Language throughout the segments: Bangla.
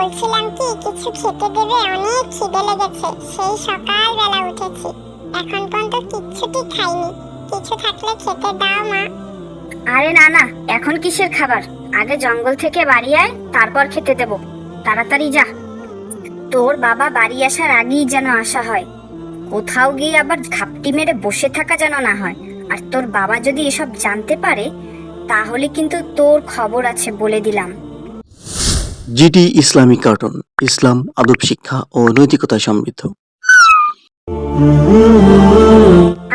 বলছিলাম কি কিছু খেতে দেবে, অনেক খিদে লেগেছে। সেই সকালবেলা উঠেছি, এখন পর্যন্ত কিচ্ছুটি খাইনি। কিছু থাকলে খেতে দাও মা। আরে না না, এখন কিসের খাবার? আগে জঙ্গল থেকে বাড়ি আয়, তারপর খেতে দেব। তাড়াতাড়ি যা, তোর বাবা বাড়ি আসার আগেই যেন আসা হয়। কোথাও গিয়ে আবার ঘাপটি মেরে বসে থাকা যেন না হয়। আর তোর বাবা যদি এসব জানতে পারে, তাহলে কিন্তু তোর খবর আছে, বলে দিলাম। জিডি ইসলামিক কার্টুন, ইসলাম, আদব শিক্ষা ও নৈতিকতায় সমৃদ্ধ।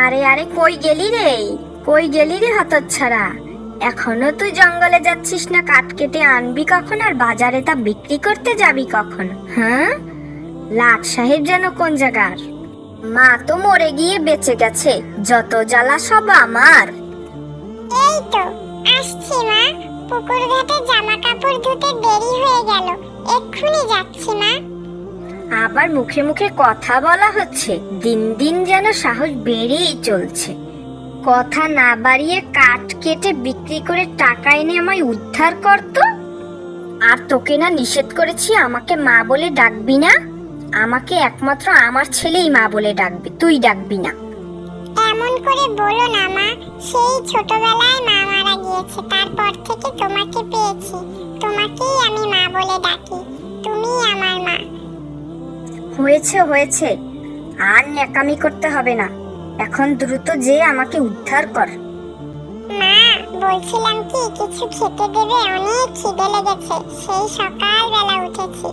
আরে আরে, কই গেলি রে? কই গেলি রে হতচ্ছাড়া? এখনো তুই জঙ্গলে যাচ্ছিস না? কাঠ কেটে আনবি কখন, আর বাজারে তা বিক্রি করতে যাবি কখন? হ্যাঁ, লাট সাহেব যেন কোন জায়গার। মা তো মরে গিয়ে বেঁচে গেছে, যত জ্বালা সব আমার। এই তো আসছি মা, পুকুর ঘাটে জামা কাপড় ধুতে দেরি হয়ে গেল, এক্ষুনি যাচ্ছি মা। আবার মুখে মুখে কথা বলা হচ্ছে, দিন দিন যেন সাহস বেড়েই চলছে। কথা না বাড়িয়ে কাঠ কেটে বিক্রি করে টাকা এনে আমায় উদ্ধার করতো। আর তোকে না নিষেধ করেছি আমাকে মা বলে ডাকবি না? আমাকে একমাত্র আমার ছেলেই মা বলে ডাকবে, তুই ডাকবি না। এমন করে বলো না মা, সেই ছোটবেলায় মা মারা গিয়েছে, তারপর থেকে তোমাকে পেয়েছি, তোমাকেই আমি মা বলে ডাকি, তুমিই আমার মা। হয়েছে হয়েছে, আর ন্যাকামি করতে হবে না। এখন দ্রুত যে আমাকে উদ্ধার কর। মা বলছিলাম কি কিছু খেতে দেবে, অনেক খিদে লেগেছে। সেই সকালবেলা উঠেছি,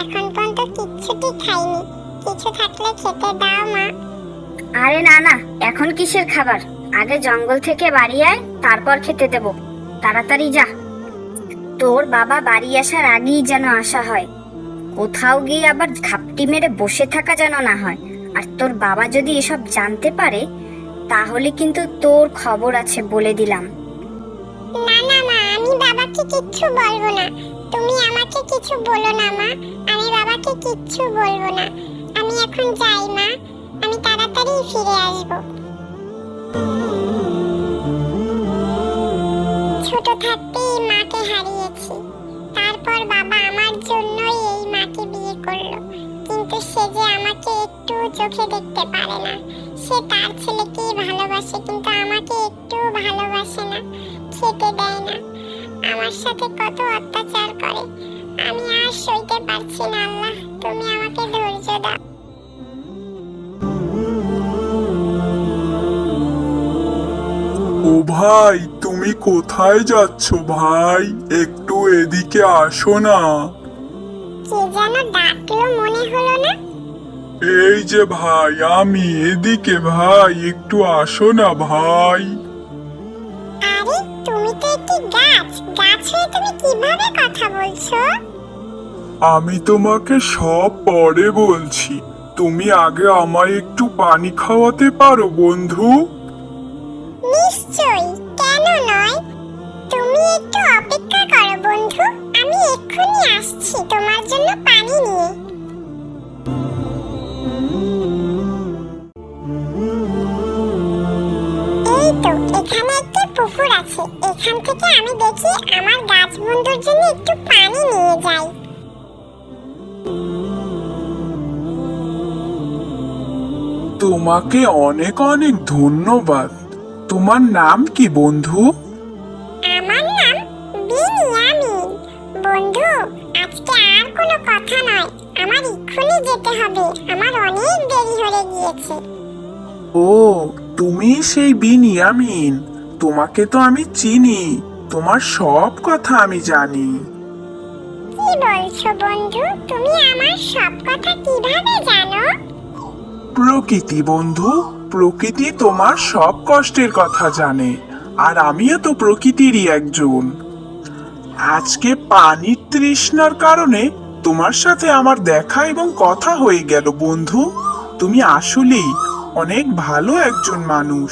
এখন পর্যন্ত কিচ্ছুটি খাইনি। কিছু থাকলে খেতে দাও মা। আরে না না, এখন কিসের খাবার? আগে জঙ্গল থেকে বাড়ি আয়, তারপর খেতে দেব। তাড়াতাড়ি যা, তোর বাবা বাড়ি আসার আগেই যেন আসা হয়। কোথাও গিয়ে আবার ঘাপটি মেরে বসে থাকা যেন না হয়। আর তোর বাবা যদি এসব জানতে পারে, তাহলে কিন্তু তোর খবর আছে, বলে দিলাম। না না মা, আমি বাবাকে কিচ্ছু বলবো না, তুমি আমাকে কিছু বলো না মা, আমি বাবাকে কিচ্ছু বলবো না। আমি এখন যাই মা, আমি তাড়াতাড়ি ফিরে আসবো। ছোট থাকতেই মাকে হারিয়েছি, তারপর বাবা আমার জন্যই এই মাকে বিয়ে করলো। কিন্তু সে যে আমাকে একটু চোখে দেখতে পারে না। সে তার ছেলেকেই ভালোবাসে, কিন্তু আমাকে একটু ভালোবাসে না, খেতে দেয় না, আমার সাথে কত অত্যাচার করে। আমি আর সইতে পারছি না। আল্লাহ, তুমি আমাকে ধৈর্য দাও। ও ভাই, তুমি কোথায় যাচ্ছ ভাই? একটু এদিকে আসো না। কে যেন ডাকলো, মনে হলো না। এই যে ভাই, আমি এদিকে ভাই, একটু আসো না ভাই। আরে তুমি তো একটি গাছ, গাছ হয়ে তুমি কিভাবে কথা বলছো? আমি তোমাকে সব পরে বলছি, তুমি আগে আমায় একটু পানি খাওয়াতে পারো বন্ধু? নিশ্চয়ই, কেন নয়। তুমি একটু অপেক্ষা করো বন্ধু, আমি এক্ষুনি আসছি তোমার জন্য পানি নিয়ে। এই তো এখানে একটি পুকুর আছে, এখান থেকে আমি দেখি আমার গাছ বন্ধুর জন্য একটু পানি নিয়ে যাই। তোমাকে অনেক অনেক ধন্যবাদ। তোমার নাম কি বন্ধু? আমার নাম বিনিয়ামিন। বন্ধু, আজকে আর কোনো কথা নয়, আমার এক্ষুনি যেতে হবে, আমার অনেক দেরি হয়ে গিয়েছে। ও, তুমি সেই বিনিয়ামিন। তোমাকে তো আমি চিনি, তোমার সব কথা আমি জানি। কি বলছো বন্ধু, তুমি আমার সব কথা কিভাবে জানো? প্রকৃতি বন্ধু, প্রকৃতি তোমার সব কষ্টের কথা জানে, আর আমিও তো প্রকৃতিরই একজন। আজকে পানির তৃষ্ণার কারণে তোমার সাথে আমার দেখা এবং কথা হয়ে গেল বন্ধু। তুমি আসলেই অনেক ভালো একজন মানুষ,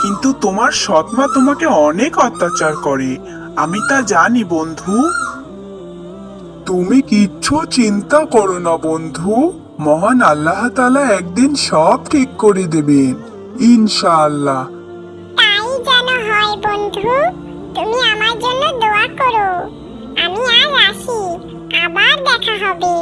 কিন্তু তোমার সৎমা তোমাকে অনেক অত্যাচার করে, আমি তা জানি বন্ধু। তুমি কিচ্ছু চিন্তা করো না বন্ধু, মহান আল্লাহ তাআলা একদিন সব ঠিক করে দেবেন ইনশাআল্লাহ। তাই যেন হয় বন্ধু, তুমি আমার জন্য দোয়া করো। আমি আজ আসি, আবার আবার দেখা হবে।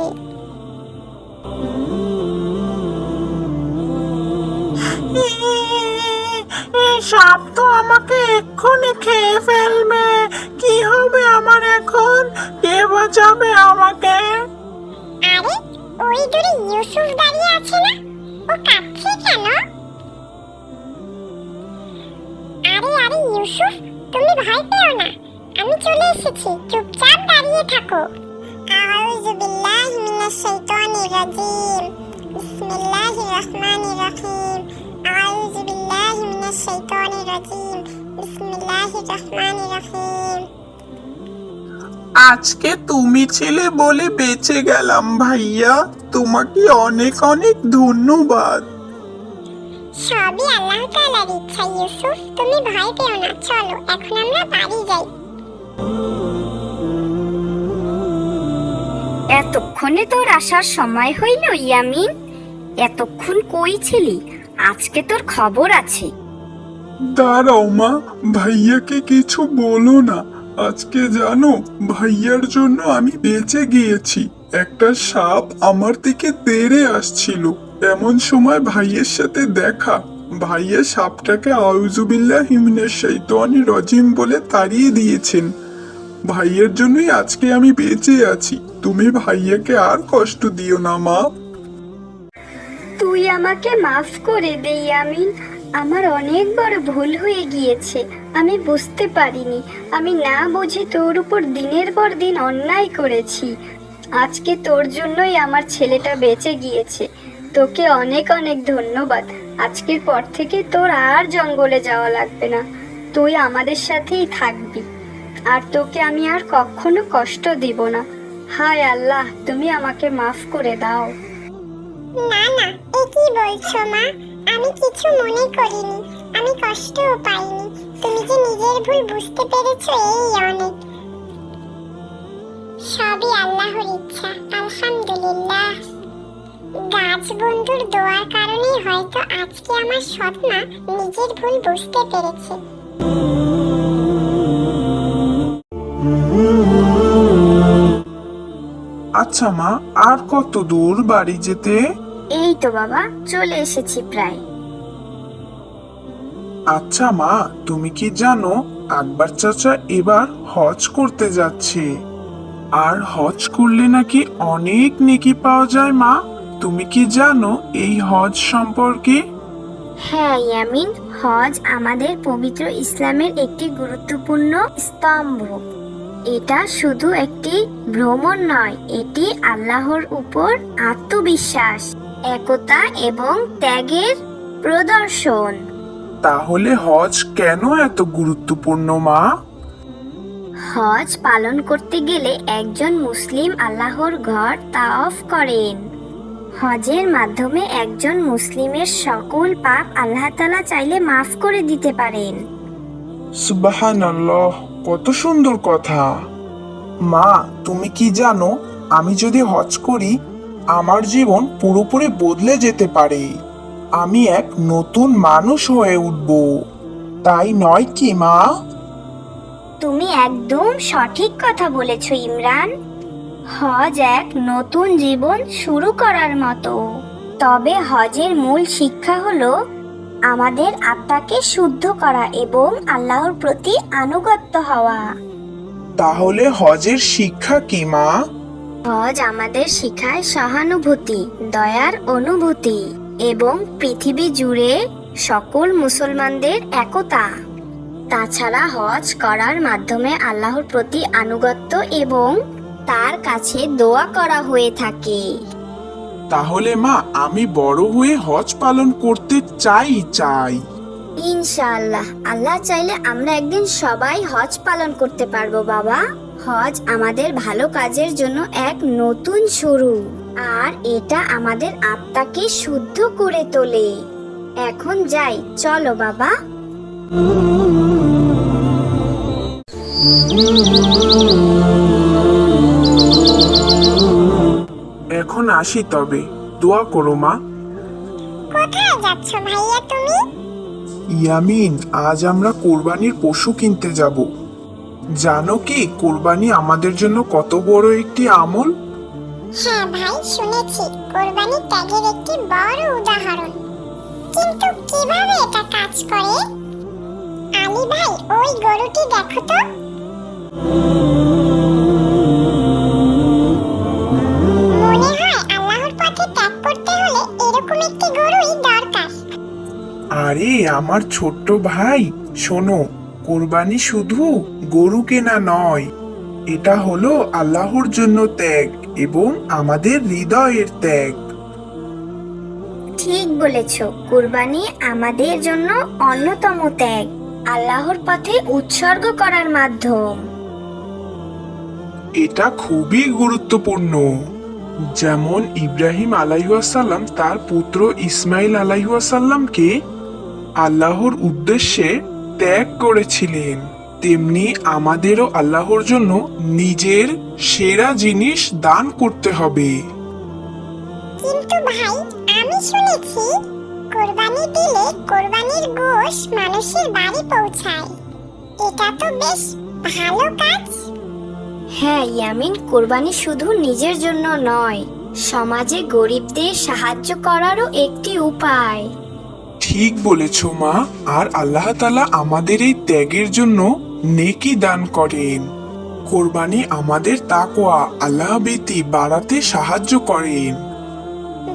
সাপ তো আমাকে এক্ষুনি খেয়ে ফেলবে, কি হবে আমার এখন? কে বাঁচাবে আমাকে? আরে ওই দূরে ইউসুফ দাঁড়িয়ে আছে না, ও কাঁদছে কেন? আরে আরে ইউসুফ, তুমি ভয় পেও না, আমি চলে এসেছি, চুপচাপ দাঁড়িয়ে থাকো। আউযু বিল্লাহি মিনাশ শাইতানির রাজিম, বিসমিল্লাহির রহমানির রহিম। আউযু বিল্লাহি মিনাশ শাইতানির রাজিম, বিসমিল্লাহির রহমানির রহিম। আজকে তুমি ছিলে বলে বেঁচে গেলাম ভাইয়া, তোমাকে অনেক অনেক ধন্যবাদ। সবই আল্লাহ তাআলার ইচ্ছা ইউসুফ, তুমি ভয় পেও না, চলো এখন আমরা বাড়ি যাই। এতক্ষণে তোর আসার সময় হইল ইয়ামিন? এতক্ষণ কই ছিলি? আজকে তোর খবর আছে। দাঁড়াও মা, ভাইয়াকে কিছু বলো না। আজকে জানো, ভাইয়ার জন্য আমি বেঁচে গিয়েছি। একটা সাপ আমার দিকে তেড়ে আসছিল, এমন সময় ভাইয়ের সাথে দেখা। ভাইয়া সাপটাকে আউযুবিল্লাহি মিনাশ শাইতানির রাজিম বলে তাড়িয়ে দিয়েছেন। ভাইয়ের জন্যই আজকে আমি বেঁচে আছি। তুমি ভাইয়াকে আর কষ্ট দিও না মা। তুই আমাকে মাফ করে দে ইয়ামিন, আমার অনেক বড় ভুল হয়ে গিয়েছে। আমি বুঝতে পারিনি, আমি না বুঝে তোর উপর দিনের পর দিন অন্যায় করেছি। আজকে তোর জন্যই আমার ছেলেটা বেঁচে গিয়েছে। তোকে অনেক অনেক ধন্যবাদ। আজকের পর থেকে তোর আর জঙ্গলে যাওয়া লাগবে না, তুই আমাদের সাথেই থাকবি। আর তোকে আমি আর কখনো কষ্ট দিব না। হায় আল্লাহ, তুমি আমাকে মাফ করে দাও। না না, এ কি বলছো মা? আমি কিছু মনে করিনি, আমি কষ্টও পাইনি। তুমি যে নিজের ভুল বুঝতে পেরেছো, এই অনেক। সবই আল্লাহর ইচ্ছা, আলহামদুলিল্লাহ। গাছ বন্ধুর দোয়ার কারণেই হয়তো আজকে আমার সৎমা নিজের ভুল বুঝতে পেরেছে। আচ্ছা মা, আর কত দূর বাড়ি যেতে? এই তো বাবা, চলে এসেছি প্রায়। আচ্ছা মা, তুমি কি জানো আকবর চাচা এবার হজ করতে যাচ্ছে? আর হজ করলে নাকি অনেক নেকি পাওয়া যায় মা। তুমি কি জানো এই হজ সম্পর্কে? হ্যাঁ ইয়ামিন, হজ আমাদের পবিত্র ইসলামের একটি গুরুত্বপূর্ণ স্তম্ভ। এটা শুধু একটি ভ্রমণ নয়, এটি আল্লাহর উপর আত্মবিশ্বাস, একতা এবং ত্যাগের প্রদর্শন। তাহলে হজ কেন এত গুরুত্বপূর্ণ মা? হজ পালন করতে গেলে একজন মুসলিম আল্লাহর ঘর তাওয়াফ করেন। হজের মাধ্যমে একজন মুসলিমের সকল পাপ আল্লাহ তাআলা চাইলে মাফ করে দিতে পারেন। সুবহানাল্লাহ, কত সুন্দর কথা। মা, তুমি কি জানো আমি যদি হজ করি আমার জীবন পুরোপুরি বদলে যেতে পারে। আমি এক নতুন মানুষ হয়ে উঠব, তাই নয় কি মা? তুমি একদম সঠিক কথা বলেছ ইমরান। হজ এক নতুন জীবন শুরু করার মতো। তবে হজের মূল শিক্ষা হলো আমাদের আত্মাকে শুদ্ধ করা এবং আল্লাহর প্রতি আনুগত্য হওয়া। তাহলে হজের শিক্ষা কি মা? হজ আমাদের শিখায় সহানুভূতি, দয়ার অনুভূতি এবং পৃথিবী জুড়ে সকল মুসলমানদের একতা। তাছাড়া হজ করার মাধ্যমে আল্লাহর প্রতি আনুগত্য এবং তার কাছে দোয়া করা হয়ে থাকে। তাহলে মা, আমি বড় হয়ে হজ পালন করতে চাই। ইনশাআল্লাহ, আল্লাহ চাইলে আমরা একদিন সবাই হজ পালন করতে পারবো বাবা। হজ আমাদের ভালো কাজের জন্য এক নতুন শুরু, আর এটা আমাদের আত্মাকে শুদ্ধ করে তোলে। এখন যাই, চলো বাবা। এখন আসি, তবে দোয়া করো মা। কোথায় যাচ্ছ ভাইয়া তুমি? ইয়ামিন, আজ আমরা কোরবানির পশু কিনতে যাব। জানো কি কোরবানি আমাদের জন্য কত বড় একটি আমল? হ্যাঁ ভাই, শুনেছি কোরবানি ত্যাগের একটি বড় উদাহরণ। কিন্তু কিভাবে এটা কাজ করে? আলী ভাই, ওই গরুটি দেখো তো। মনে হয় আল্লাহর পথে ত্যাগ করতে হলে এরকম একটি গরুই দরকার। আরে আমার ছোট্ট ভাই, শোনো, কোরবানি শুধু গরু কেনা নয়, এটা হলো আল্লাহর জন্য ত্যাগ এবং আমাদের হৃদয়ের ত্যাগ। ঠিক বলেছ, কুরবানি আমাদের জন্য অন্যতম ত্যাগ, আল্লাহর পথে উৎসর্গ করার মাধ্যম। এটা খুবই গুরুত্বপূর্ণ। যেমন ইব্রাহিম আলাইহাসাল্লাম তার পুত্র ইসমাইল আলাইহাসাল্লামকে আল্লাহর উদ্দেশ্যে ত্যাগ করেছিলেন, তেমনি আমাদেরও আল্লাহর জন্য নিজের সেরা জিনিস দান করতে হবে। কিন্তু ভাই, আমি শুনেছি কোরবানি দিলে কোরবানির গোশত মানুষের বাড়ি পৌঁছায়। এটা তো বেশ ভালো কাজ। হ্যাঁ ইয়ামিন, কুরবানি শুধু নিজের জন্য নয়, সমাজে গরিবদের সাহায্য করারও একটি উপায়। ঠিক বলেছ মা, আর আল্লাহ তাআলা আমাদের এই ত্যাগের জন্য নেকি দান করেন। কোরবানি আমাদের তাকওয়া, আল্লাহ ভীতি বাড়াতে সাহায্য করেন।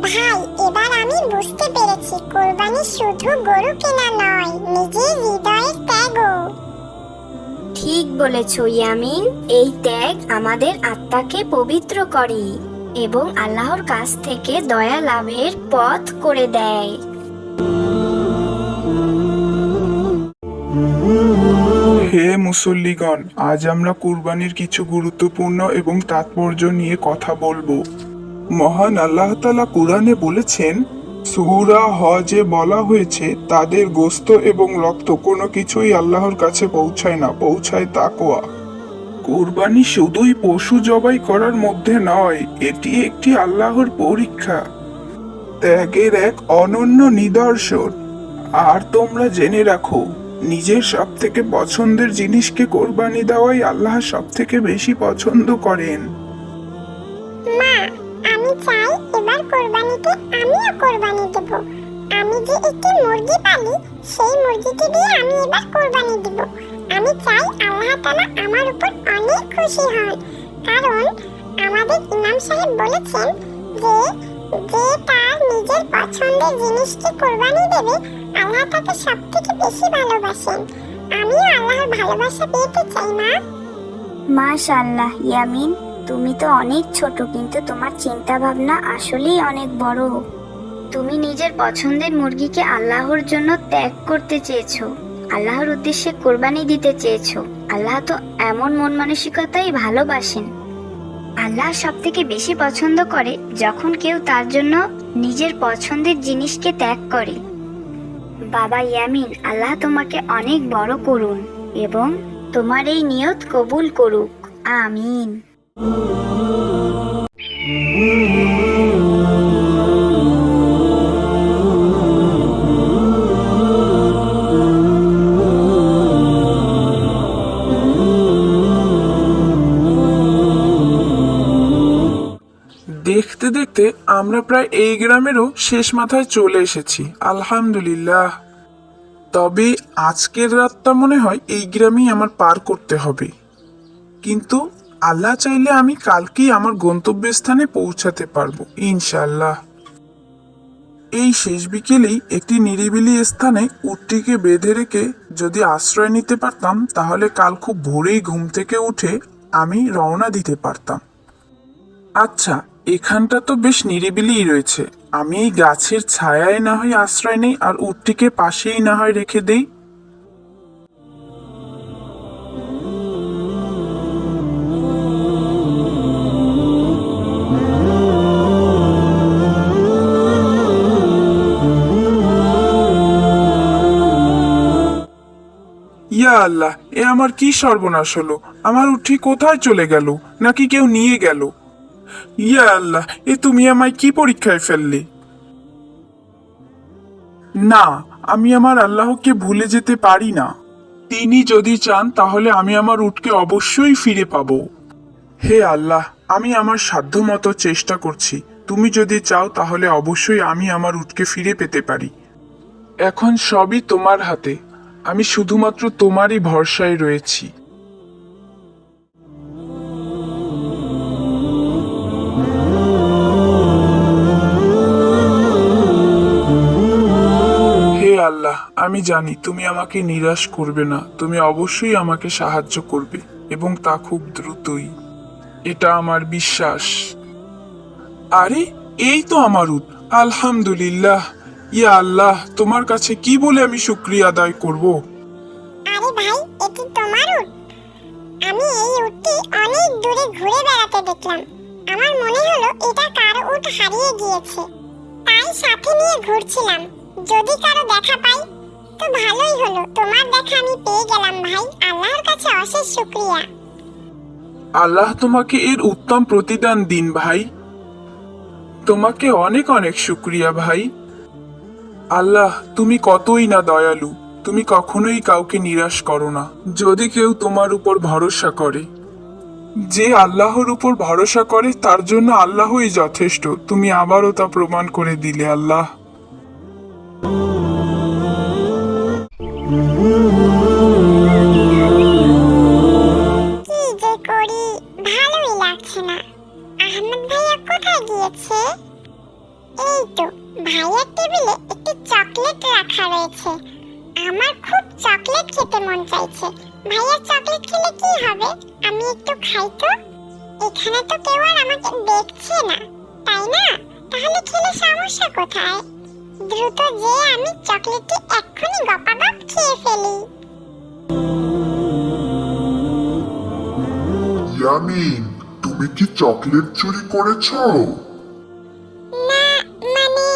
ভাই, এবার আমি বুঝতে পেরেছি কোরবানি শুধু গরু কেনা নয়, নিজের হৃদয়ের ত্যাগও। ঠিক বলেছ ইয়ামিন, এই ত্যাগ আমাদের আত্মাকে পবিত্র করে এবং আল্লাহর কাছ থেকে দয়া লাভের পথ করে দেয়। হে মুসল্লিগণ, আজ আমরা কুরবানির কিছু গুরুত্বপূর্ণ এবং তাৎপর্য নিয়ে কথা বলবো। মহান আল্লাহ তাআলা কুরআনে বলেছেন, সূরা হজে বলা হয়েছে, তাদের গোশত এবং রক্ত কোনো কিছুই আল্লাহর কাছে পৌঁছায় না, পৌঁছায় তাকওয়া। কুরবানি শুধুই পশু জবাই করার মধ্যে নয়, এটি একটি আল্লাহর পরীক্ষা, ত্যাগের এক অনন্য নিদর্শন। আর তোমরা জেনে রাখো, নিজের সব থেকে পছন্দের জিনিসকে কোরবানি দেওয়াই আল্লাহ সব থেকে বেশি পছন্দ করেন। মা, আমি চাই এবার কোরবানিতে আমিও কোরবানি দেব। আমি যে একটি মুরগি পালি, সেই মুরগিটি দিয়ে আমি এবার কোরবানি দেব। আমি চাই আল্লাহ তাআলা আমার উপর অনেক খুশি হন, কারণ আমাদের ইমাম সাহেব বলেছেন যে যে তার নিজের পছন্দের জিনিসকে কোরবানি দেবে, আল্লাহ তাকে সবথেকে বেশি ভালোবাসেন। আমিও আল্লাহর ভালোবাসা পেতে চাই মা। মাশাআল্লাহ ইয়ামিন, তুমি তো অনেক ছোট, কিন্তু তোমার চিন্তা ভাবনা আসলেই অনেক বড়। তুমি নিজের পছন্দের মুরগিকে আল্লাহর জন্য ত্যাগ করতে চেয়েছো, আল্লাহর উদ্দেশ্যে কোরবানি দিতে চেয়েছো। আল্লাহ তো এমন মন মানসিকতাই ভালোবাসেন। আল্লাহ সব থেকে বেশি পছন্দ করে যখন কেউ তার জন্য নিজের পছন্দের জিনিসকে ত্যাগ করে। বাবা ইয়ামিন, আল্লাহ তোমাকে অনেক বড় করুন এবং তোমার এই নিয়ত কবুল করুক। আমিন। দেখতে দেখতে আমরা প্রায় এই গ্রামেরও শেষ মাথায় চলে এসেছি, আলহামদুলিল্লাহ। তবে আজকের রাতটা মনে হয় এই গ্রামেই আমার পার করতে হবে, কিন্তু আল্লাহ চাইলে আমি কালকেই আমার গন্তব্যস্থানে পৌঁছাতে পারবো ইনশাআল্লাহ। এই শেষ বিকেলেই একটি নিরিবিলি স্থানে উটটিকে বেঁধে রেখে যদি আশ্রয় নিতে পারতাম, তাহলে কাল খুব ভোরেই ঘুম থেকে উঠে আমি রওনা দিতে পারতাম। আচ্ছা, এখানটা তো বেশ নিরিবিলিই রয়েছে, আমি এই গাছের ছায়ায় না হয় আশ্রয় নেই আর উটটিকে পাশেই না হয় রেখে দেই। ইয়া আল্লাহ, এ আমার কি সর্বনাশ হলো! আমার উটটি কোথায় চলে গেল? নাকি কেউ নিয়ে গেল? ইয়া আল্লাহ, এ তুমি আমায় কি পরীক্ষায় ফেললে? না, আমি আমার আল্লাহকে ভুলে যেতে পারি না। তিনি যদি চান তাহলে আমি আমার উটকে অবশ্যই ফিরে পাবো। হে আল্লাহ, আমি আমার সাধ্যমতো চেষ্টা করছি। তুমি যদি চাও তাহলে অবশ্যই আমি আমার উটকে ফিরে পেতে পারি। এখন সবই তোমার হাতে। আমি শুধুমাত্র তোমারই ভরসায় রয়েছি। হে আল্লাহ, আমি জানি তুমি আমাকে নিরাশ করবে না। তুমি অবশ্যই আমাকে সাহায্য করবে এবং তা খুব দ্রুতই। এটা আমার বিশ্বাস। আরে, এই তো আমার উট। আলহামদুলিল্লাহ। ইয়া আল্লাহ, তোমার কাছে কি বলে আমি শুকরিয়া আদায় করব? আরে ভাই, এটি তোমার উট? আমি এই উটটি অনেক দূরে ঘুরে বেড়াতে দেখলাম। আমার মনে হলো এটা কারো উট হারিয়ে গিয়েছে, তাই সাথে নিয়ে ঘুরছিলাম। যদি কারো দেখা পাই তো ভালোই হলো। তোমার দেখা আমি পেয়ে গেলাম ভাই। আল্লাহর কাছে অশেষ শুকরিয়া। আল্লাহ তোমাকে এর উত্তম প্রতিদান দিন ভাই। তোমাকে অনেক অনেক শুকরিয়া ভাই। আল্লাহ, তুমি কতই না দয়ালু। তুমি কখনোই কাউকে নিরাশ করো না যদি কেউ তোমার উপর ভরসা করে। যে আল্লাহর উপর ভরসা করে তার জন্য আল্লাহই যথেষ্ট। তুমি আবারও তা প্রমাণ করে দিলে আল্লাহ। কি যে করি, ভালোই লাগছে না। আহমেদ ভাইয়া কোথায় গিয়েছে? এই তো, ভাইয়ার টেবিলে একটি চকলেট রাখা রয়েছে। আমার খুব চকলেট খেতে মন চাইছে। ভাইয়ার চকলেট খেলে কি হবে? আমি একটু খাই তো। এখানে তো কেউ আর আমাকে দেখছে না, তাই না? তাহলে খেলে সমস্যা কোথায়? দ্রুত যে আমি চকলেটটি এক্ষুনি গপাগপ খেয়ে ফেলি। ইয়ামিন, তুমি কি চকলেট চুরি করেছো? না, মানে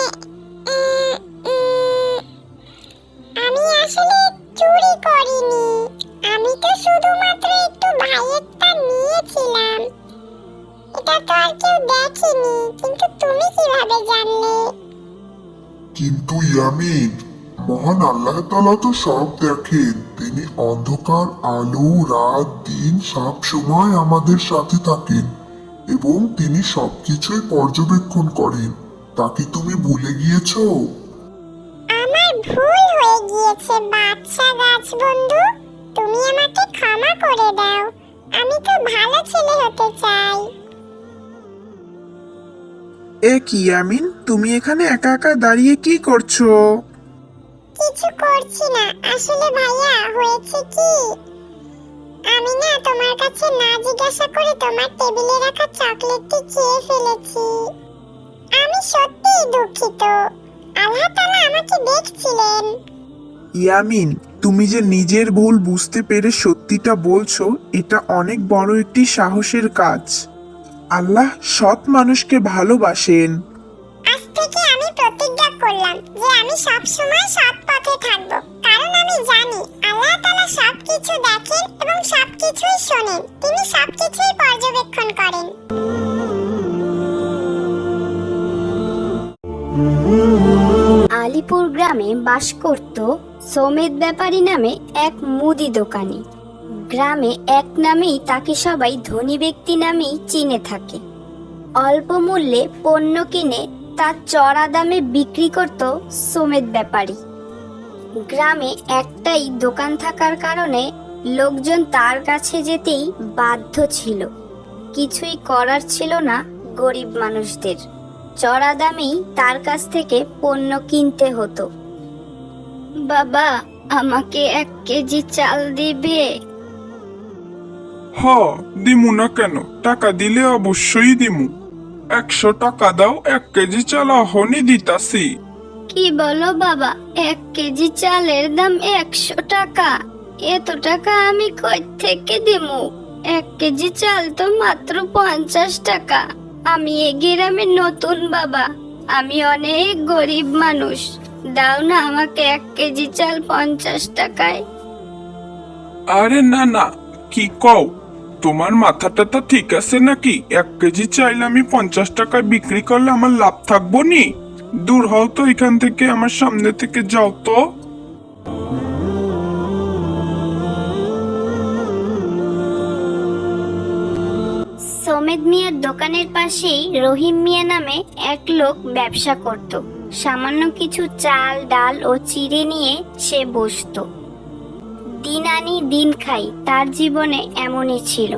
আমি আসলে চুরি করিনি। আমি তো শুধুমাত্র একটু ভাইয়েরটা নিয়েছিলাম। এটা তো আর কেউ দেখেনি। কিন্তু তুমি কিভাবে জানলে? কিন্তু ইয়ামিন, মহান আল্লাহ তাআলা তো সব দেখেন। তিনি অন্ধকার, আলো, রাত, দিন সব সময় আমাদের সাথে থাকেন এবং তিনি সবকিছুই পর্যবেক্ষণ করেন। তা কি তুমি ভুলে গিয়েছো? আমার ভুল হয়ে গিয়েছে বাদশা গাছ বন্ধু। তুমি আমাকে ক্ষমা করে দাও। আমি তো ভালো ছেলে হতে চাই। এ কি ইয়ামিন, তুমি এখানে একা একা দাঁড়িয়ে কি করছো? কিছু করছি না। আসলে ভাইয়া, হয়েছে কি, আমি না তোমার কাছে না জিজ্ঞাসা করে তোমার টেবিলে রাখা চকলেটটি খেয়ে ফেলেছি। আমি সত্যিই দুঃখিত। আল্লাহ তাআলা আমাকে দেখছিলেন। ইয়ামিন, তুমি যে নিজের ভুল বুঝতে পেরে সত্যিটা বলছো, এটা অনেক বড় একটি সাহসের কাজ। আল্লাহ সৎ মানুষকে ভালোবাসেন। আজ থেকে আমি প্রতিজ্ঞা করলাম যে আমি সব সময় সৎ পথে থাকব। কারণ আমি জানি আল্লাহ তাআলা সবকিছু দেখেন এবং সবকিছুই শোনেন। তিনি সবকিছুই পর্যবেক্ষণ করেন। আলিপুর গ্রামে বাস করত সৌমেদ ব্যাপারী নামে এক মুদি দোকানি। গ্রামে এক নামেই তাকে সবাই ধনী ব্যক্তি নামেই চিনে থাকে। অল্প মূল্যে পণ্য কিনে তা চড়া দামে বিক্রি করত সৌমেদ ব্যাপারী। গ্রামে একটাই দোকান থাকার কারণে লোকজন তার কাছে যেতেই বাধ্য ছিল। কিছুই করার ছিল না গরিব মানুষদের। চড়া দামেই তার কাছ থেকে পণ্য কিনতে হতো। বাবা, আমাকে 1 কেজি চাল দিবে? হ, দিমু না কেন? টাকা দিলে অবশ্যই দিমু। 100 টাকা দাও, 1 কেজি চাল হনি দিতাছি। কি বলো বাবা, 1 কেজি চালের দাম 100 টাকা? এত টাকা আমি কই থেকে দিমু? 1 কেজি চাল তো মাত্র 50 টাকা। আমি এই গ্রামে নতুন বাবা, আমি অনেক গরিব মানুষ। দাও না আমাকে 1 কেজি চাল 50 টাকায়। আরে না না, কি কও? তোমার মাথাটা তো ঠিক আছে নাকি? 1 কেজি চাইলে আমি 50 টাকায় বিক্রি করলে আমার লাভ থাকবো নি? দূর হও তো এখান থেকে, আমার সামনে থেকে যাও তো। সোমেদ মিয়ার দোকানের পাশেই রহিম মিয়া নামে এক লোক ব্যবসা করত। সামান্য কিছু চাল ডাল ও চিড়ে নিয়ে সে বসতো। দিন আনি দিন খাই, তার জীবনে এমনই ছিল।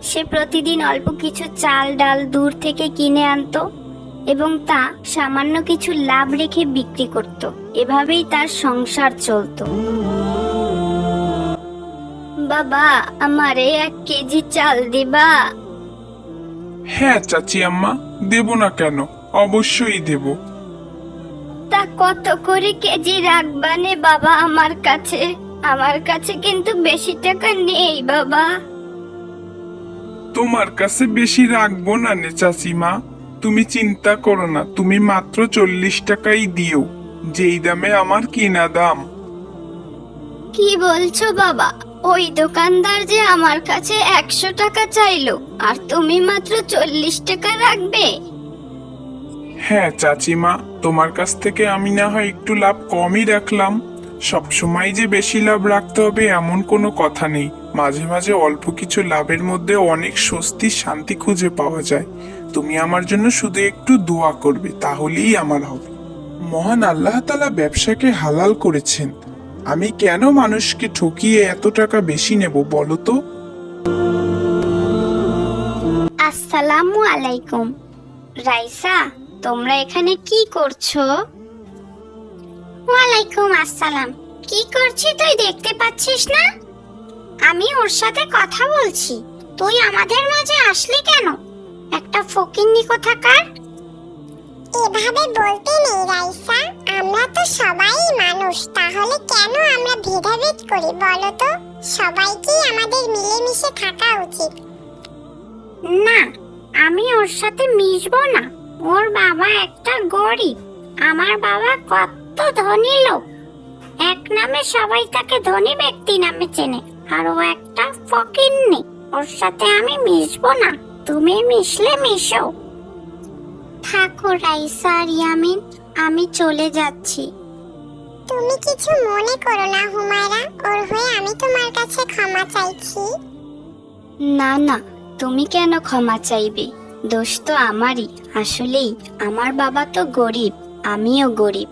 সে প্রতিদিন অল্প কিছু চাল ডাল দূর থেকে কিনে আনতো এবং তা সামান্য কিছু লাভ রেখে বিক্রি করত। এভাবেই তার সংসার চলতো। বাবা, আমারে 1 কেজি চাল দিবা? হ্যাঁ চাচি আম্মা, দেব না কেন, অবশ্যই দেব। তা কত করে কেজি রাখবানে বাবা আমার কাছে? আমার কাছে কিন্তু বেশি টাকা নেই বাবা। তোমার কাছে বেশি রাখবো না নে চাচিমা, তুমি চিন্তা করো না, তুমি মাত্র 40 টাকাই দিও, যেই দামে আমার কিনা দাম। কি বলছো বাবা? ওই দোকানদার যে আমার কাছে 100 টাকা চাইলো, আর তুমি মাত্র 40 টাকা রাখবে? হ্যাঁ চাচিমা, তোমার কাছ থেকে আমি না হয় একটু লাভ কমই রাখলাম। সবসময় যে বেশি লাভ রাখতে হবে এমন কোনো কথা নেই। মাঝে মাঝে অল্প কিছু লাভের মধ্যে অনেক স্বস্তি শান্তি খুঁজে পাওয়া যায়। তুমি আমার জন্য শুধু একটু দোয়া করবে, তাহলেই আমার হবে। মহান আল্লাহ তাআলা ব্যবসাকে হালাল করেছেন, আমি কেন মানুষকে ঠকিয়ে এত টাকা বেশি নেব বলো তো? আসসালামু আলাইকুম। রাইসা, তোমরা এখানে কি করছো? ওয়ালাইকুম আসসালাম। কি করছি তুই দেখতে পাচ্ছিস না? আমি ওর সাথে কথা বলছি, তুই আমাদের মাঝে আসলি কেন? একটা ফকিন্নি কোথাকার। এভাবে বলতে নেই রাইসা, আমরা তো সবাই মানুষ, তাহলে কেন আমরা ভেদাভেদ করি বলো তো? সবাইকেই আমাদের মিলেমিশে থাকা উচিত। না, আমি ওর সাথে মিশবো না। ওর বাবা একটা গরিব, আমার বাবা কত ধনী লোক। এক নামে সবাই তাকে ধনী ব্যক্তি নামে চেনে, আর ও একটা ফকিন্নি। ওর সাথে আমি মিশবো না, তুমি মিশলে মিশো। থাকো রাইসা আর ইয়ামিন, আমি চলে যাচ্ছি। তুমি কিছু মনে করো না হুমায়রা, ওর হয়ে আমি তোমার কাছে ক্ষমা চাইছি। না না, তুমি কেন ক্ষমা চাইবে? দোষ তো আমারই। আসলেই আমার বাবা তো গরিব, আমিও গরিব।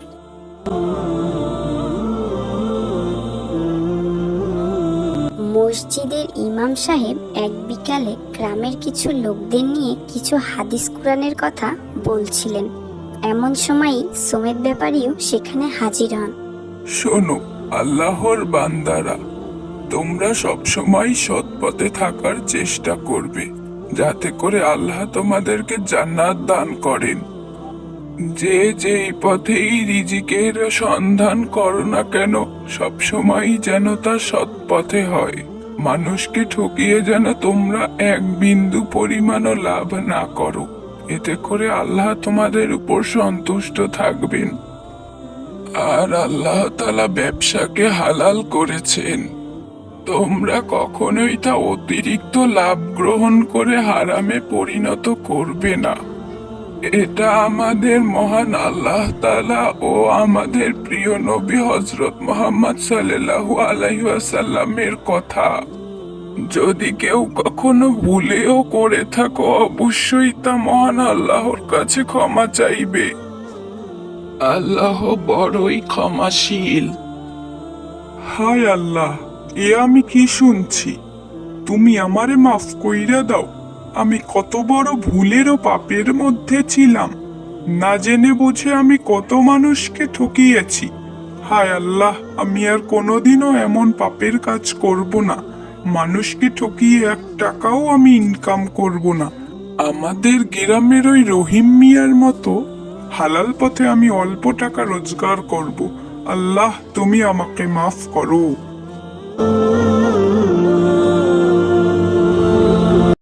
মসজিদের ইমাম সাহেব এক বিকালে গ্রামের কিছু লোকদের নিয়ে কিছু হাদিস কুরআনের কথা বলছিলেন। এমন সময়ই সোমেদ ব্যাপারীও সেখানে হাজির হন। শোনো আল্লাহর বান্দারা, তোমরা সবসময় সৎ পথে থাকার চেষ্টা করবে, যাতে করে আল্লাহ তোমাদেরকে জান্নাত দান করেন। যে যেই পথেই রিজিকের সন্ধান করো না কেন, সবসময় যেন তা সৎ পথে হয়। মানুষকে ঠকিয়ে যেন তোমরা এক বিন্দু পরিমাণও লাভ না করো, এতে করে আল্লাহ তোমাদের উপর সন্তুষ্ট থাকবেন। আর আল্লাহ তাআলা ব্যবসাকে হালাল করেছেন, তোমরা কখনোই তা অতিরিক্ত লাভ গ্রহণ করে হারামে পরিণত করবে না। এটা আমাদের মহান আল্লাহ তাআলা ও আমাদের প্রিয় নবী হযরত মুহাম্মদ সাল্লাল্লাহু আলাইহি ওয়াসাল্লামের কথা। যদি কেউ কখনো ভুলেও করে থাকো, অবশ্যই তা মহান আল্লাহর কাছে ক্ষমা চাইবে। আল্লাহ বড়ই ক্ষমাশীল। হায় আল্লাহ, এ আমি কি শুনছি? তুমি আমারে মাফ কইরা দাও। আমি কত বড় ভুলের ও পাপের মধ্যে ছিলাম। না জেনে বুঝে আমি কত মানুষকে ঠকিয়েছি। হায় আল্লাহ, আমি আর কোনোদিনও এমন পাপের কাজ করব না। মানুষকে ঠকিয়ে 1 টাকাও আমি ইনকাম করব না। আমাদের গ্রামের ওই রহিম মিয়ার মতো হালাল পথে আমি অল্প টাকা রোজগার করব। আল্লাহ, তুমি আমাকে মাফ করো।